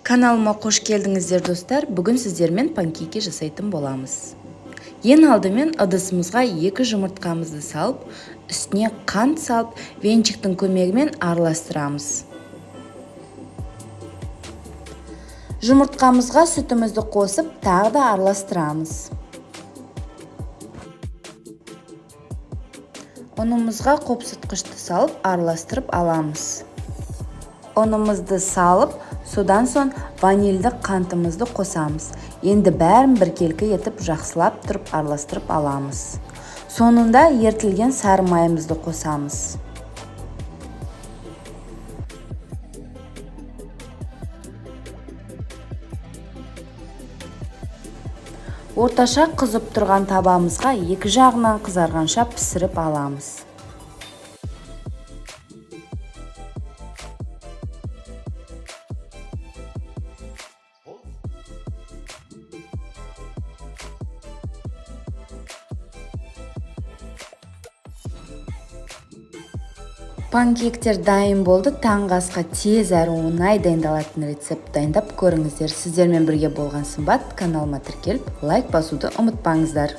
Kanalıma hoş geldingizler dostlar. Bugün sizlerмен pankейки жасайтын боламыз. Ең алдымен ыдысымызға 2 жұмыртқамызды салып, үстіне қант салып, венчиктің көмегімен араластырамыз. Жұмыртқамызға сүтімізді қосып, тағы да араластырамыз. Ұнымызға қопсытқышты салып, араластырып аламыз. Ұнымызды салып, содан соң ванильді қантымызды қосамыз. Енді бәрін біркелкі етіп жақсылап тұрып араластырып аламыз. Соңында ертілген сары майымызды қосамыз. Орташа қызып тұрған табамызға екі жағынан қызарғанша пісіріп аламыз. Панкейктер дайын болды. Таңғы асқа тез әрі оңай дайындалатын рецепт дайындап көріңіздер. Сіздермен бірге болған сымбат. Каналыма тіркеліп, лайк басуды ұмытпаңыздар.